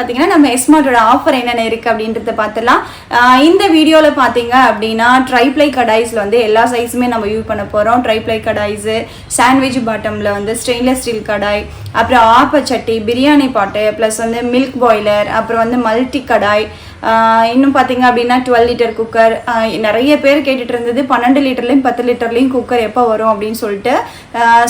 பார்த்தீங்கன்னா நம்ம எஸ்மார்ட்டோட ஆஃபர் என்னென்ன இருக்குது அப்படின்றத பார்த்துலாம். இந்த வீடியோவில் பார்த்தீங்க அப்படின்னா ட்ரைப்ளை கடாய்ஸில் வந்து எல்லா சைஸுமே நம்ம யூஸ் பண்ண போகிறோம். ட்ரைப்ளை கடாய்ஸு, சாண்ட்விச் பாட்டமில் வந்து ஸ்டெயின்லெஸ் ஸ்டீல் கடாய், அப்புறம் ஆப்பச்சட்டி, பிரியாணி பாட்டு, ப்ளஸ் வந்து மில்க் பாய்லர், அப்புறம் வந்து மல்டி கடாய், இன்னும் பார்த்தீங்க அப்படின்னா 12 லிட்டர் குக்கர். நிறைய பேர் கேட்டுட்டு இருந்தது 12 லிட்டர்லேயும் 10 லிட்டர்லேயும் குக்கர் எப்போ வரும் அப்படின்னு சொல்லிட்டு.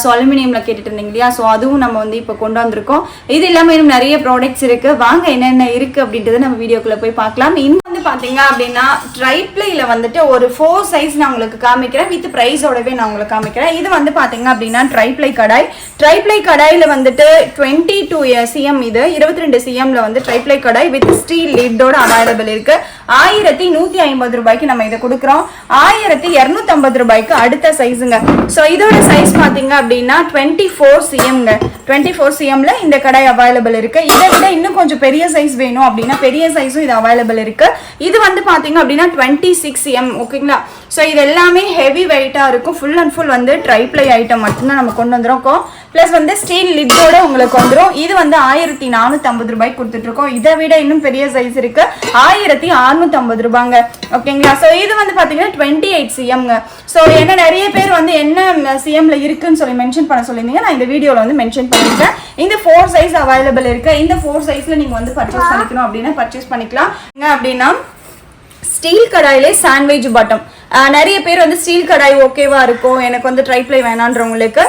ஸோ அலுமினியமில் கேட்டுட்டு இருந்தீங்க இல்லையா? ஸோ அதுவும் நம்ம வந்து இப்போ கொண்டு வந்திருக்கோம். இது இல்லாமல் இன்னும் நிறைய ப்ராடக்ட்ஸ் இருக்குது. வாங்க என்னென்ன இருக்குது அப்படின்றத நம்ம வீடியோக்குள்ளே போய் பார்க்கலாம். இன்னும் வந்து பார்த்தீங்க அப்படின்னா ட்ரைப்ளையில் வந்துட்டு ஒரு 4 சைஸ் நான் உங்களுக்கு காமிக்கிறேன். வித் ப்ரைஸோடவே நான் உங்களுக்கு காமிக்கிறேன். இது வந்து பார்த்தீங்க அப்படின்னா ட்ரைப்ளை கடாய். ட்ரைப்ளை கடாயில் வந்துட்டு 22 cm, இது 22 cmல வந்து ட்ரைப்ளை கடாய் வித் ஸ்டீல் லிட்டோட அவைலபிள் இருக்கு. 1150 ரூபாய்க்கு நம்ம இதை கொடுக்குறோம். 1250 ரூபாய்க்கு அடுத்த சைஸுங்க. ஸோ இதோட சைஸ் பார்த்தீங்க அப்படின்னா 24 cmங்க. 24 cmல இந்த கடாய் அவைலபிள் இருக்கு. இதை விட இன்னும் கொஞ்சம் பெரிய சைஸ் வேணும் அப்படின்னா பெரிய சைஸும் இது அவைலபிள் இருக்கு. இது வந்து பார்த்தீங்க அப்படின்னா 26 cm. ஓகேங்களா? ஸோ இது எல்லாமே ஹெவி வெயிட்டாக இருக்கும். ஃபுல் அண்ட் ஃபுல் வந்து ட்ரைப்ளை ஐட்டம் மட்டும்தான் நம்ம கொண்டு வந்துருக்கோம். ப்ளஸ் வந்து ஸ்டீல் லிட்டோட உங்களுக்கு வந்துடும். இது வந்து 1450 ரூபாய்க்கு கொடுத்துட்ருக்கோம். இதை விட இன்னும் பெரிய சைஸ் இருக்கு, 1650 ரூபாங்க. ஓகேங்களா? ஸோ இது வந்து பார்த்தீங்கன்னா 28 cmங்க. ஸோ என்ன நிறைய பேர் வந்து என்ன சிஎம்ல இருக்குன்னு சொல்லி மென்ஷன் பண்ண சொல்லியிருந்தீங்க. நான் இந்த வீடியோவில் வந்து மென்ஷன் பண்ணியிருக்கேன். இந்த 4 சைஸ் அவைலபிள் இருக்கு. இந்த 4 சைஸ்ல நீங்க வந்து பர்ச்சேஸ் பண்ணிக்கணும் அப்படின்னா பர்ச்சேஸ் பண்ணிக்கலாம். அப்படின்னா ஸ்டீல் கடாயிலே சாண்ட்விச் பாட்டம். நிறைய பேர் வந்து ஸ்டீல் கடாய் ஓகேவா இருக்கும், எனக்கு வந்து ட்ரைப்ளை வேணான்றவங்களுக்கு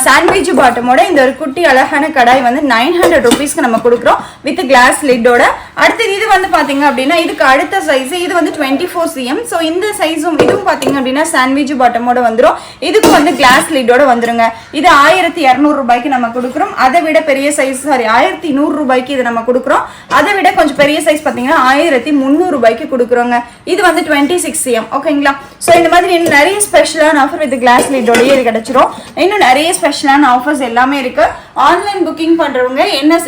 சாண்ட்விச் பாட்டமோட இந்த ஒரு குட்டி அழகான கடாய் வந்து 900 ரூபீஸ்க்கு நம்ம கொடுக்குறோம் வித் கிளாஸ் லிட்டோட. அடுத்தது இது வந்து பார்த்தீங்க அப்படின்னா இதுக்கு அடுத்த சைஸ், இது வந்து 24 cm. ஸோ இந்த சைஸும் இதுவும் பார்த்தீங்க அப்படின்னா சாண்ட்விச் பாட்டமோட வந்துடும். இதுக்கும் வந்து கிளாஸ் லிட்டோட வந்துருங்க. இது 1200 ரூபாய்க்கு நம்ம கொடுக்குறோம். அதை விட பெரிய சைஸ் 1100 ரூபாய்க்கு இது நம்ம கொடுக்குறோம். அதை விட கொஞ்சம் பெரிய சைஸ் பார்த்தீங்கன்னா 1300 ரூபாய்க்கு கொடுக்குறோங்க. இது வந்து 26 cm. ஓகேங்களா? ஸோ இந்த மாதிரி இன்னும் நிறைய ஸ்பெஷலான ஆஃபர் வித் கிளாஸ் லிட்டோடயே கிடைச்சிரும். இன்னும் நிறைய ஸ்பெஷலான ஆஃபர்ஸ் எல்லாமே இருக்கு. ஆன்லைன் புக்கிங் பண்றவங்க என்ன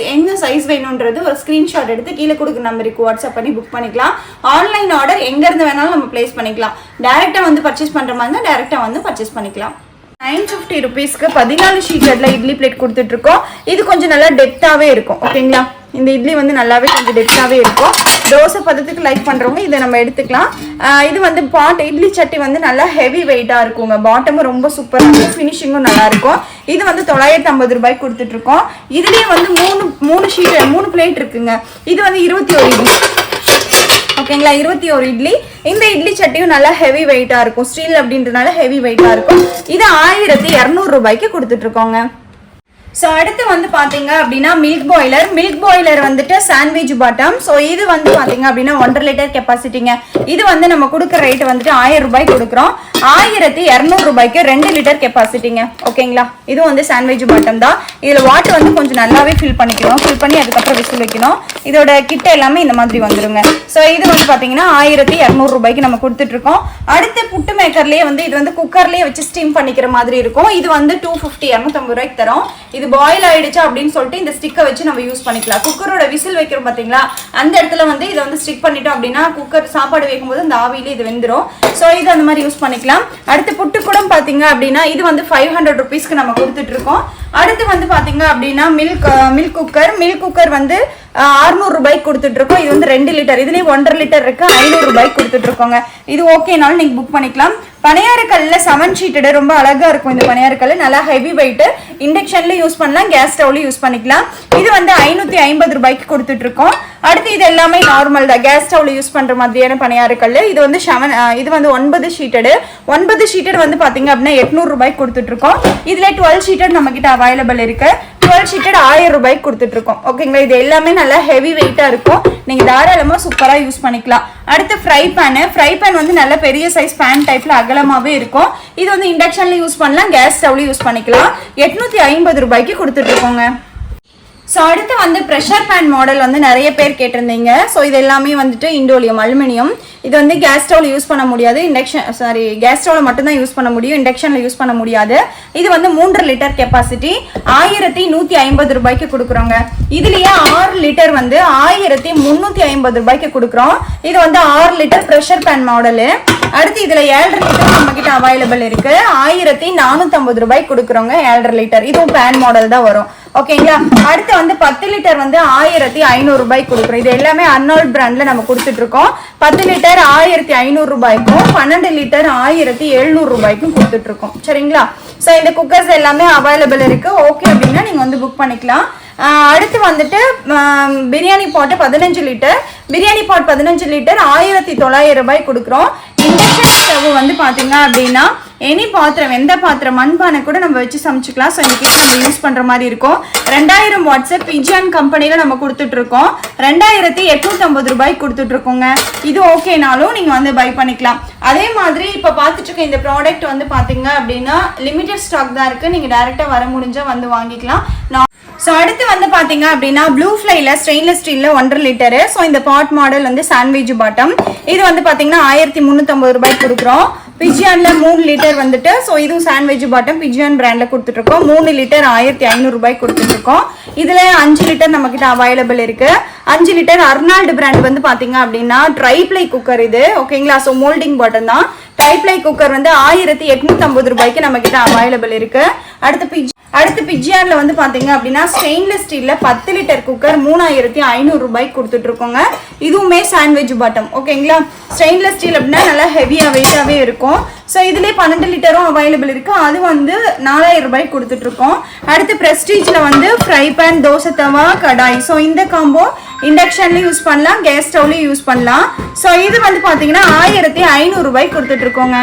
சைஸ் வேணும்ன்றது ஒரு ஸ்கிரீன்ஷாட் எடுத்து கீழே கொடுக்குற நம்பருக்கு வாட்ஸ்அப் பண்ணி புக் பண்ணிக்கலாம். ஆன்லைன் ஆர்டர் எங்க இருந்து வேணாலும் நம்ம பிளேஸ் பண்ணிக்கலாம். டைரக்டா வந்து பர்ச்சேஸ் பண்ற மாதிரி இருந்தால் டைரக்டா வந்து பர்ச்சேஸ் பண்ணிக்கலாம். 950 ரூபீஸ்க்கு 14 ஷீட்டட்ல இட்லி பிளேட் கொடுத்துட்டு இருக்கோம். இது கொஞ்சம் நல்லா டெப்த்தாவே இருக்கும். ஓகேங்களா? இந்த இட்லி வந்து நல்லாவே கொஞ்சம் டெப்த்தாவே இருக்கும். தோசை பதத்துக்கு லைக் பண்றவங்க இதை நம்ம எடுத்துக்கலாம். இது வந்து பாட் இட்லி சட்டி வந்து நல்லா ஹெவி வெயிட்டா இருக்குங்க. பாட்டமும் ரொம்ப சூப்பரா இருக்கும், ஃபினிஷிங்கும் நல்லா இருக்கும். இது வந்து 950 ரூபாய்க்கு கொடுத்துட்டு இருக்கோம். இதுலயே வந்து மூணு பிளேட் இருக்குங்க. இது வந்து 21 இட்லி. ஓகேங்களா? 21 இட்லி. இந்த இட்லி சட்டியும் நல்லா ஹெவி வெயிட்டா இருக்கும். ஸ்டீல் அப்படின்றனால ஹெவி வெயிட்டா இருக்கும். இது 1200 ரூபாய்க்கு கொடுத்துட்டு இருக்கோங்க. ஸோ அடுத்து வந்து பார்த்தீங்க அப்படின்னா மில்க் பாய்லர் வந்துட்டு சாண்ட்விச் பாட்டம். ஸோ இது வந்து பார்த்தீங்க அப்படின்னா 1.5 லிட்டர் கெப்பாசிட்டிங்க. இது வந்து நம்ம கொடுக்குற ரேட் வந்துட்டு 1000 ரூபாய்க்கு கொடுக்குறோம். 1200 ரூபாய்க்கு 2 லிட்டர் கெப்பாசிட்டிங்க. ஓகேங்களா? இது வந்து சாண்ட்விச் பாட்டம் தான். இதில் வாட்டர் வந்து கொஞ்சம் நல்லாவே ஃபில் பண்ணிக்கணும். ஃபில் பண்ணி அதுக்கப்புறம் விசில் வைக்கணும். இதோட கிட்ட எல்லாமே இந்த மாதிரி வந்துருங்க. ஸோ இது வந்து பார்த்தீங்கன்னா 1200 ரூபாய்க்கு நம்ம கொடுத்துட்டு இருக்கோம். அடுத்து புட்டு மேக்கர்லேயே வந்து இது வந்து குக்கர்லேயே வச்சு ஸ்டீம் பண்ணிக்கிற மாதிரி இருக்கும். இது வந்து 250 ரூபாய்க்கு தரோம். இது பாயில் ஆயிடுச்சா அப்படின்னு சொல்லிட்டு இந்த ஸ்டிக்கை வச்சு நம்ம யூஸ் பண்ணிக்கலாம். குக்கரோட விசில் வைக்கிறோம் பார்த்தீங்களா, அந்த இடத்துல வந்து இதை வந்து ஸ்டிக் பண்ணிட்டோம் அப்படின்னா குக்கர் சாப்பாடு வைக்கும்போது அந்த ஆவியில இது வெந்துடும். ஸோ இது அந்த மாதிரி யூஸ் பண்ணிக்கலாம். அடுத்து புட்டு கூட பார்த்தீங்க அப்படின்னா இது வந்து 500 ரூபீஸ்க்கு நம்ம கொடுத்துட்டு இருக்கோம். அடுத்து வந்து பார்த்தீங்க அப்படின்னா மில்க் குக்கர் வந்து 600 ரூபாய்க்கு கொடுத்துட்டு இருக்கோம். இது வந்து 2 லிட்டர். இதுலேயே 1.5 லிட்டர் இருக்கு. 500 ரூபாய்க்கு கொடுத்துட்டு இருக்கோங்க. இது ஓகேனாலும் நீங்க புக் பண்ணிக்கலாம். பனையாரக்கல்ல 7 ஷீட்டடு ரொம்ப அழகா இருக்கும். இந்த பனையாரக்கல் நல்லா ஹெவி வெயிட். இண்டக்ஷன்ல யூஸ் பண்ணலாம், கேஸ் ஸ்டவ்ல யூஸ் பண்ணிக்கலாம். இது வந்து 550 ரூபாய்க்கு கொடுத்துட்டு இருக்கோம். அடுத்து இது எல்லாமே நார்மல் தான், கேஸ் ஸ்டவ்ல யூஸ் பண்ற மாதிரியான பனையாரக்கல். இது வந்து 9 ஷீட்டடு. 9 ஷீட்டட் வந்து பாத்தீங்க அப்படின்னா 800 ரூபாய்க்கு கொடுத்துட்டு இருக்கோம். இதுல 12 ஷீட்டட் நம்ம கிட்ட அவைலபிள் இருக்கு. 12 ஷீட்டட் 1000 ரூபாய்க்கு கொடுத்துட்டு இருக்கோம். ஓகேங்களா? இது எல்லாமே நல்லா ஹெவி வெயிட்டா இருக்கும். நீங்க தாராளமா சூப்பரா யூஸ் பண்ணிக்கலாம். அடுத்து ஃப்ரை பேன் வந்து நல்ல பெரிய சைஸ் பேன் டைப்ல அகலமாவே இருக்கும். இது வந்து இண்டக்ஷன்ல யூஸ் பண்ணலாம், கேஸ் ஸ்டவ்ல யூஸ் பண்ணிக்கலாம். 850 ரூபாய்க்கு கொடுத்துட்டு இருக்கோங்க. ஸோ அடுத்து வந்து ப்ரெஷர் பேன் மாடல் வந்து நிறைய பேர் கேட்டிருந்தீங்க. ஸோ இது எல்லாமே வந்துட்டு இண்டோலியம் அலுமினியம். இது வந்து கேஸ் ஸ்டவ்ல யூஸ் பண்ண முடியாது, கேஸ் ஸ்டவ்ல மட்டும் தான் யூஸ் பண்ண முடியும், இண்டக்ஷன்ல யூஸ் பண்ண முடியாது. இது வந்து 3 லிட்டர் கெப்பாசிட்டி 1150 ரூபாய்க்கு கொடுக்குறோங்க. இதுலயே 6 லிட்டர் வந்து 1350 ரூபாய்க்கு கொடுக்குறோம். இது வந்து 6 லிட்டர் பிரஷர் பேன் மாடலு. அடுத்து இதுல 7.5 லிட்டர் நம்ம கிட்ட அவைலபிள் இருக்கு, 1450 ரூபாய்க்கு கொடுக்குறோங்க. 7.5 லிட்டர் இதுவும் பேன் மாடல் தான் வரும். ஓகேங்களா. அடுத்து வந்து 10 லிட்டர் வந்து 1500 ரூபாய்க்கு கொடுக்குறோம். இது எல்லாமே அர்னால்ட் பிராண்ட்ல நம்ம கொடுத்துட்டு இருக்கோம். 10 லிட்டர் 1500 ரூபாய்க்கும் 12 லிட்டர் 1700 ரூபாய்க்கும் கொடுத்துட்டு இருக்கோம். சரிங்களா. ஸோ இந்த குக்கர்ஸ் எல்லாமே அவைலபிள் இருக்கு. ஓகே அப்படின்னா நீங்க வந்து புக் பண்ணிக்கலாம். அடுத்து வந்துட்டு பிரியாணி பாட்டு 15 லிட்டர், பிரியாணி பாட் 15 லிட்டர் 1900 ரூபாய் கொடுக்குறோம். இண்டக்ஷன் ஸ்டவ் வந்து பாத்தீங்க அப்படின்னா எனி பாத்திரம், எந்த பாத்திரம், மண்பானை கூட நம்ம வச்சு சமைச்சுக்கலாம். ஸோ இன்னைக்கு நம்ம யூஸ் பண்ற மாதிரி இருக்கும். 2000 வாட்ஸ் பிஜியான் கம்பெனில நம்ம கொடுத்துட்டு இருக்கோம். 2850 ரூபாய்க்கு கொடுத்துட்டு இருக்கோங்க. இது ஓகேனாலும் நீங்க வந்து பை பண்ணிக்கலாம். அதே மாதிரி இப்ப பாத்துட்டு இருக்க இந்த ப்ராடக்ட் வந்து பாத்தீங்க அப்படின்னா லிமிடெட் ஸ்டாக் தான் இருக்கு. நீங்க டைரக்டா வர முடிஞ்சா வந்து வாங்கிக்கலாம். ஸோ அடுத்து வந்து பார்த்தீங்க அப்படின்னா ப்ளூ ஃப்ளைல ஸ்டெயின்லெஸ் ஸ்டீலில் 1.5 லிட்டரு. ஸோ இந்த பாட் மாடல் வந்து சாண்ட்விச் பாட்டம். இது வந்து பார்த்தீங்கன்னா 1350 ரூபாய்க்கு கொடுக்குறோம். பிஜியானில் 3 லிட்டர் வந்துட்டு, ஸோ இதுவும் சாண்ட்விச் பாட்டம் பிஜியான் பிராண்டில் கொடுத்துட்ருக்கோம். 3 லிட்டர் 1500 ரூபாய்க்கு கொடுத்துட்ருக்கோம். இதில் 5 லிட்டர் நம்மக்கிட்ட அவைலபிள் இருக்குது. 5 லிட்டர் அர்னால்டு பிராண்ட் வந்து பார்த்தீங்க அப்படின்னா ட்ரைப்ளை குக்கர் இது. ஓகேங்களா. ஸோ மோல்டிங் பாட்டம் தான். ட்ரைப்ளை குக்கர் வந்து 1850 ரூபாய்க்கு நம்மக்கிட்ட அவைலபிள் இருக்குது. அடுத்து பிஜியான்ல வந்து பாத்தீங்க அப்படின்னா ஸ்டெயின்லெஸ் ஸ்டீல்ல 10 லிட்டர் குக்கர் 3500 ரூபாய்க்கு கொடுத்துட்டு இருக்கோங்க. இதுவுமே சாண்ட்விச் பாட்டம். ஓகேங்களா. ஸ்டெயின்லெஸ் ஸ்டீல் அப்படின்னா நல்லா ஹெவியா வெயிட்டாவே இருக்கும். ஸோ இதுலேயே 12 லிட்டரும் அவைலபிள் இருக்கு. அது வந்து 4000 ரூபாய்க்கு கொடுத்துட்டு இருக்கோம். அடுத்து பிரஸ்டீஜ்ல வந்து ஃப்ரை பேன், தோசை தவா, கடாய். ஸோ இந்த காம்போ இண்டக்ஷன்லயும் யூஸ் பண்ணலாம், கேஸ் ஸ்டவ்லயும் யூஸ் பண்ணலாம். ஸோ இது வந்து பாத்தீங்கன்னா 1500 ரூபாய்க்கு கொடுத்துட்டு இருக்கோங்க.